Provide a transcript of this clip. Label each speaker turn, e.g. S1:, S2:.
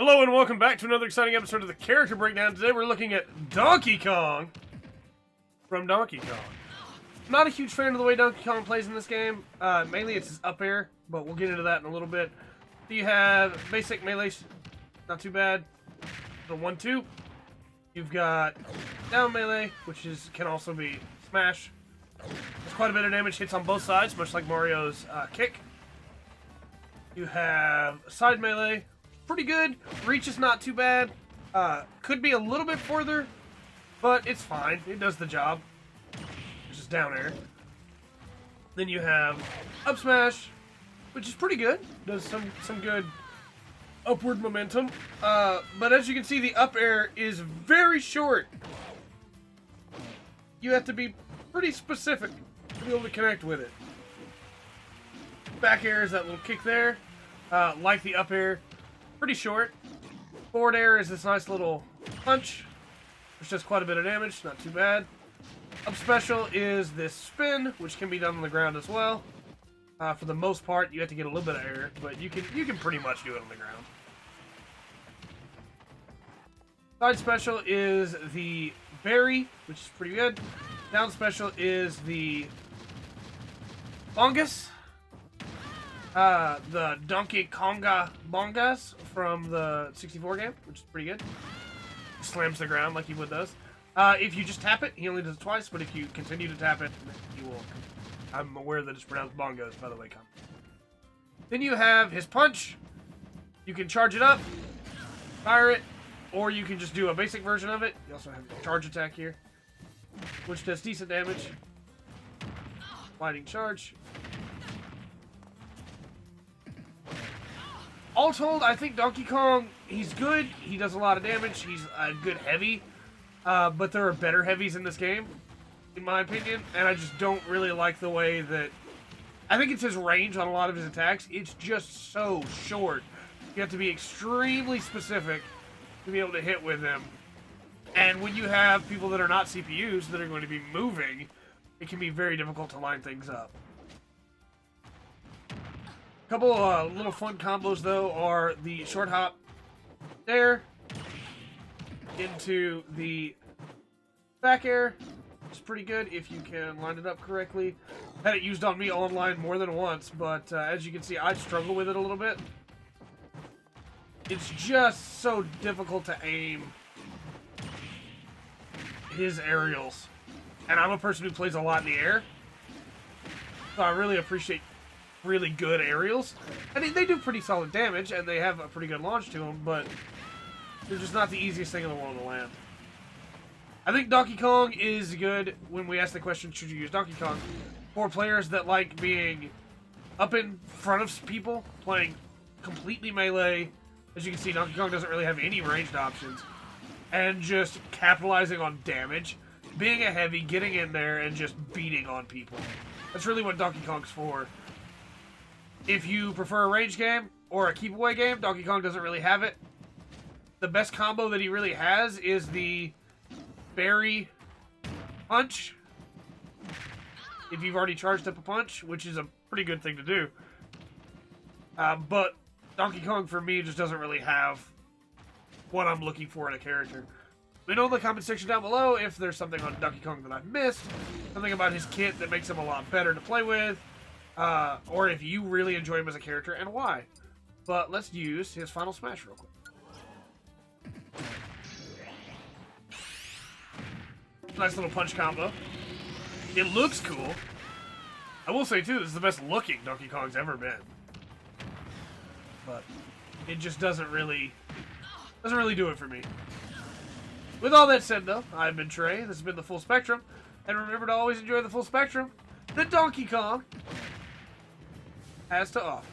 S1: Hello and welcome back to another exciting episode of the Character Breakdown. Today we're looking at Donkey Kong from Donkey Kong. Not a huge fan of the way Donkey Kong plays in this game. Mainly it's his up air, but we'll get into that in a little bit. So you have basic melee, not too bad. The 1-2. You've got down melee, which can also be smash. There's quite a bit of damage, hits on both sides, much like Mario's kick. You have side melee. Pretty good. Reach is not too bad. Could be a little bit further, but it's fine. It does the job. It's just down air. Then you have up smash, which is pretty good. Does some good upward momentum. But as you can see, the up air is very short. You have to be pretty specific to be able to connect with it. Back air is that little kick there. Like the up air. Pretty short. Forward air is this nice little punch, which does quite a bit of damage, not too bad. Up special is this spin, which can be done on the ground as well. For the most part, you have to get a little bit of air, but you can pretty much do it on the ground. Side special is the berry, which is pretty good. Down special is the bongus. The Donkey Konga Bongas from the 64 game, which is pretty good. Slams the ground like he would does. If you just tap it, he only does it twice, but if you continue to tap it, he will. I'm aware that it's pronounced bongos, by the way. Then you have his punch. You can charge it up, fire it, or you can just do a basic version of it. You also have the charge attack here, which does decent damage. Lightning charge. All told, I think Donkey Kong, he's good. He does a lot of damage. He's a good heavy. But there are better heavies in this game, in my opinion. And I just don't really like the way that... I think it's his range on a lot of his attacks. It's just so short. You have to be extremely specific to be able to hit with him. And when you have people that are not CPUs that are going to be moving, it can be very difficult to line things up. Couple little fun combos though are the short hop there into the back air. It's pretty good if you can line it up correctly. Had it used on me online more than once, but as you can see, I struggle with it a little bit. It's just so difficult to aim his aerials, and I'm a person who plays a lot in the air, so I really appreciate really good aerials. I mean, they do pretty solid damage, and they have a pretty good launch to them, but they're just not the easiest thing in the world to land. I think Donkey Kong is good when we ask the question, should you use Donkey Kong? For players that like being up in front of people, playing completely melee. As you can see, Donkey Kong doesn't really have any ranged options. And just capitalizing on damage. Being a heavy, getting in there, and just beating on people. That's really what Donkey Kong's for. If you prefer a range game or a keep away game, Donkey Kong doesn't really have it. The best combo that he really has is the berry punch. If you've already charged up a punch, which is a pretty good thing to do. But Donkey Kong for me just doesn't really have what I'm looking for in a character. Let me know in the comment section down below if there's something on Donkey Kong that I've missed. Something about his kit that makes him a lot better to play with. Or if you really enjoy him as a character and why. But let's use his final smash real quick. Nice little punch combo. It looks cool. I will say too, this is the best looking Donkey Kong's ever been. But it just doesn't really do it for me. With all that said though, I've been Trey, this has been the Full Spectrum, and remember to always enjoy the full spectrum that Donkey Kong has to offer.